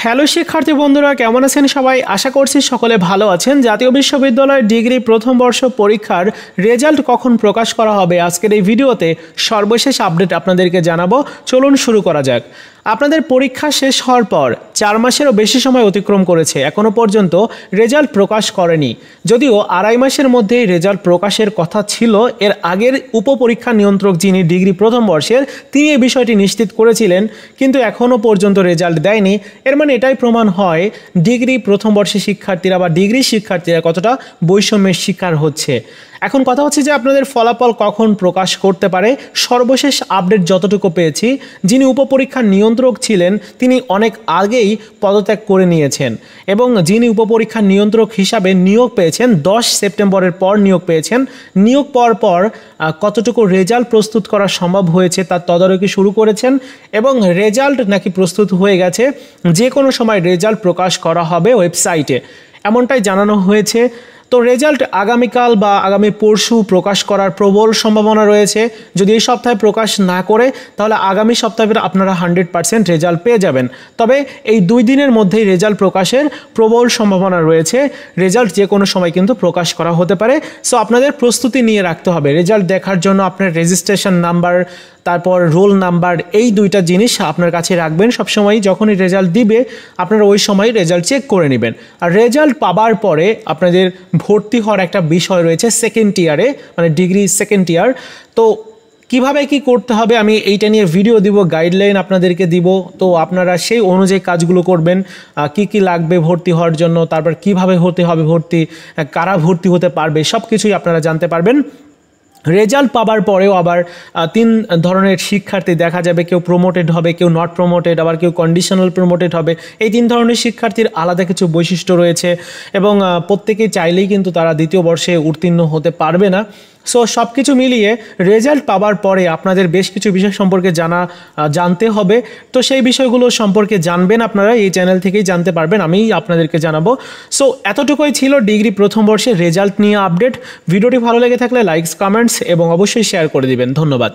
Hello শিক্ষার্থী বন্ধুরা, কেমন আছেন সবাই? আশা করছি সকলে ভালো আছেন। জাতীয় বিশ্ববিদ্যালয়ের ডিগ্রি প্রথম বর্ষ পরীক্ষার রেজাল্ট কখন প্রকাশ করা হবে আজকের এই ভিডিওতে সর্বশেষ আপডেট আপনাদেরকে জানাবো। চলুন শুরু করা যাক। আপনাদের পরীক্ষা শেষ হওয়ার পর 4 মাসেরও বেশি সময় অতিক্রম করেছে, এখনও পর্যন্ত রেজাল্ট প্রকাশ করেনি। যদিও 2.5 মাসের মধ্যেই রেজাল্ট প্রকাশের কথা ছিল। এর আগের উপপরীক্ষা নিয়ন্ত্রক যিনি ডিগ্রি প্রথম বর্ষের, তিনি এই বিষয়টি নিশ্চিত করেছিলেন, কিন্তু এখনও পর্যন্ত রেজাল্ট দেয়নি। এর মানে এটাই প্রমাণ হয় ডিগ্রি প্রথম বর্ষের শিক্ষার্থীরা বা ডিগ্রি শিক্ষার্থীরা কতটা বৈষম্যের শিকার হচ্ছে। এখন কথা হচ্ছে যে আপনাদের ফলাফল কখন প্রকাশ করতে পারে। সর্বশেষ আপডেট যতটুকু পেয়েছি, যিনি উপপরীক্ষার নিয়ন্ত্রক ছিলেন তিনি অনেক আগেই পদত্যাগ করে নিয়েছেন এবং যিনি উপপরীক্ষার নিয়ন্ত্রক হিসাবে নিয়োগ পেয়েছেন 10 সেপ্টেম্বরের পর নিয়োগ পেয়েছেন। নিয়োগ পাওয়ার পর কতটুকু রেজাল্ট প্রস্তুত করা সম্ভব হয়েছে তার তদারকি শুরু করেছেন এবং রেজাল্ট নাকি প্রস্তুত হয়ে গেছে, যে কোনো সময় রেজাল্ট প্রকাশ করা হবে ওয়েবসাইটে, এমনটাই জানানো হয়েছে। তো রেজাল্ট আগামীকাল বা আগামী পরশু প্রকাশ করার প্রবল সম্ভাবনা রয়েছে। যদি এই সপ্তাহে প্রকাশ না করে তাহলে আগামী সপ্তাহে আপনারা 100% রেজাল্ট পেয়ে যাবেন। তবে এই 2 দিনের মধ্যেই রেজাল্ট প্রকাশের প্রবল সম্ভাবনা রয়েছে। রেজাল্ট যে কোনো সময় কিন্তু প্রকাশ করা হতে পারে। সো আপনাদের প্রস্তুতি নিয়ে রাখতে হবে। রেজাল্ট দেখার জন্য আপনার রেজিস্ট্রেশন নাম্বার, তারপর রোল নাম্বার, এই 2টা জিনিস আপনার কাছে রাখবেন সবসময়। যখনই রেজাল্ট দিবে আপনারা ওই সময় রেজাল্ট চেক করে নেবেন। আর রেজাল্ট পাবার পরে আপনাদের ভর্তি হওয়ার একটা বিষয় রয়েছে সেকেন্ড ইয়ারে, মানে ডিগ্রি সেকেন্ড ইয়ার। তো কিভাবে কি করতে হবে আমি এইটা নিয়ে ভিডিও দিব, গাইডলাইন আপনাদেরকে দিব। তো আপনারা সেই অনুযায়ী কাজগুলো করবেন। কি কি লাগবে ভর্তি হওয়ার জন্য, তারপর কিভাবে হতে হবে ভর্তি, কারা ভর্তি হতে পারবে, সব কিছুই আপনারা জানতে পারবেন। রেজাল্ট পাবার পরেও আবার 3 ধরনের শিক্ষার্থী দেখা যাবে। কেউ প্রমোটেড হবে, কেউ নট প্রমোটেড, আবার কেউ কন্ডিশনাল প্রমোটেড হবে। এই 3 ধরনের শিক্ষার্থীর আলাদা কিছু বৈশিষ্ট্য রয়েছে এবং প্রত্যেকেই চাইলেই কিন্তু তারা দ্বিতীয় বর্ষে উত্তীর্ণ হতে পারবে না। সো সব কিছু মিলিয়ে রেজাল্ট পাবার পরে আপনাদের বেশ কিছু বিষয় সম্পর্কে জানতে হবে। তো সেই বিষয়গুলো সম্পর্কে জানবেন আপনারা এই চ্যানেল থেকেই জানতে পারবেন, আমি আপনাদেরকে জানাবো। সো এতটুকুই ছিল ডিগ্রি প্রথম বর্ষের রেজাল্ট নিয়ে আপডেট। ভিডিওটি ভালো লেগে থাকলে লাইকস, কমেন্টস এবং অবশ্যই শেয়ার করে দিবেন। ধন্যবাদ।